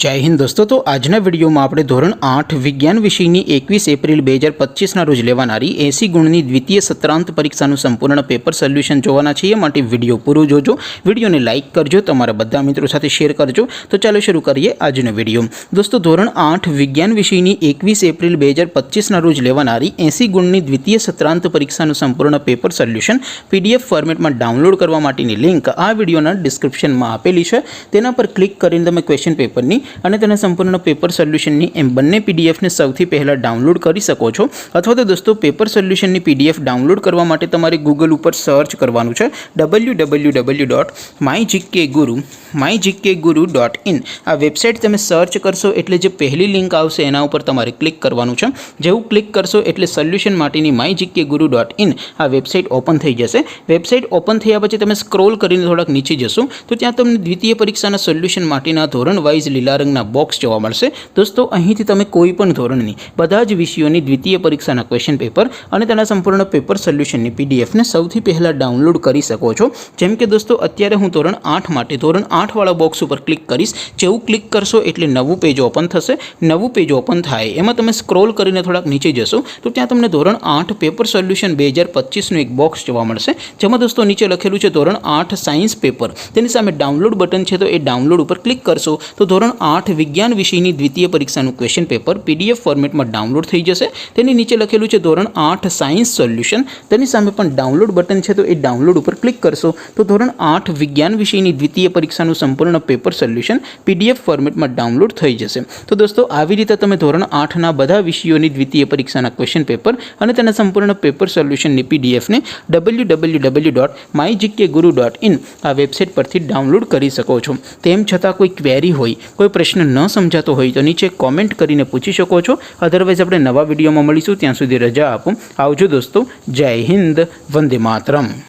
जय हिंद दोस्तों। तो आजना विडियो में આપણે ધોરણ 8 વિજ્ઞાન વિષયની 21 એપ્રિલ 2025 ના રોજ લેવાનારી 80 ગુણની દ્વિતીય સત્રાંત પરીક્ષાનું સંપૂર્ણ પેપર સોલ્યુશન જોવાના છીએ। માટે વિડિયો પૂરો જોજો, વિડિયોને લાઈક કરજો, તમારા બધા મિત્રો સાથે શેર કરજો। તો ચાલો શરૂ કરીએ આજનો વિડિયો। દોસ્તો ધોરણ 8 વિજ્ઞાન વિષયની 21 એપ્રિલ 2025 ના રોજ લેવાનારી 80 ગુણની દ્વિતીય સત્રાંત પરીક્ષાનું સંપૂર્ણ પેપર સોલ્યુશન પીડીએફ ફોર્મેટમાં ડાઉનલોડ કરવા માટેની લિંક આ વિડિયોના ડિસ્ક્રિપ્શનમાં આપેલી છે। તેના પર ક્લિક કરીને તમે ક્વેશ્ચન પેપરની અને તેના સંપૂર્ણ પેપર સોલ્યુશનની એમ બંને પીડીએફને સૌથી પહેલાં ડાઉનલોડ કરી શકો છો। અથવા તો દોસ્તો પેપર સોલ્યુશનની પીડીએફ ડાઉનલોડ કરવા માટે તમારે ગૂગલ ઉપર સર્ચ કરવાનું છે www.mygkguru.in। આ વેબસાઇટ તમે સર્ચ કરશો એટલે જે પહેલી લિંક આવશે એના ઉપર તમારે ક્લિક કરવાનું છે। જેવું ક્લિક કરશો એટલે સોલ્યુશન માટેની mygkguru.in આ વેબસાઇટ ઓપન થઈ જશે। વેબસાઇટ ઓપન થયા પછી તમે સ્ક્રોલ કરીને થોડાક નીચે જશો તો ત્યાં તમને દ્વિતીય પરીક્ષાના સોલ્યુશન માટેના ધોરણ વાઇઝ લીલા રંગના બોક્સ જોવા મળશે। દોસ્તો અહીંથી તમે કોઈ પણ ધોરણની બધા જ વિષયોની દ્વિતીય પરીક્ષાના ક્વેશ્ચન પેપર અને તેના સંપૂર્ણ પેપર સોલ્યુશનની પીડીએફને સૌથી પહેલાં ડાઉનલોડ કરી શકો છો। જેમ કે દોસ્તો અત્યારે હું ધોરણ 8 માટે ધોરણ 8 વાળા બોક્સ ઉપર ક્લિક કરીશ। જેવું ક્લિક કરશો એટલે નવું પેજ ઓપન થશે। નવું પેજ ઓપન થાય એમાં તમે સ્ક્રોલ કરીને થોડાક નીચે જશો તો ત્યાં તમને ધોરણ 8 પેપર સોલ્યુશન 2025નું એક બોક્સ જોવા મળશે। જેમાં દોસ્તો નીચે લખેલું છે ધોરણ 8 સાયન્સ પેપર, તેની સામે ડાઉનલોડ બટન છે તો એ ડાઉનલોડ ઉપર ક્લિક કરશો તો ધોરણ 8 વિજ્ઞાન વિષયની દ્વિતીય પરીક્ષાનું ક્વેશ્ચન પેપર પીડીએફ ફોર્મેટમાં ડાઉનલોડ થઈ જશે। તેની નીચે લખેલું છે ધોરણ 8 સાયન્સ સોલ્યુશન, તેની સામે પણ ડાઉનલોડ બટન છે તો એ ડાઉનલોડ ઉપર ક્લિક કરશો તો ધોરણ 8 વિજ્ઞાન વિષયની દ્વિતીય પરીક્ષાનું સંપૂર્ણ પેપર સોલ્યુશન પીડીએફ ફોર્મેટમાં ડાઉનલોડ થઈ જશે। તો દોસ્તો આવી રીતે તમે ધોરણ 8ના બધા વિષયોની દ્વિતીય પરીક્ષાના ક્વેશ્ચન પેપર અને તેના સંપૂર્ણ પેપર સોલ્યુશનની પીડીએફને www.mygkguru.in આ વેબસાઇટ પરથી ડાઉનલોડ કરી શકો છો। તેમ છતાં કોઈ ક્વેરી હોય, કોઈ પ્રશ્ન ન સમજાતો હોય તો નીચે કોમેન્ટ કરીને પૂછી શકો છો। અધરવાઇઝ આપણે નવા વિડીયોમાં મળીશું, ત્યાં સુધી રજા આપો। આવજો દોસ્તો, જય હિન્દ, વંદે માતરમ।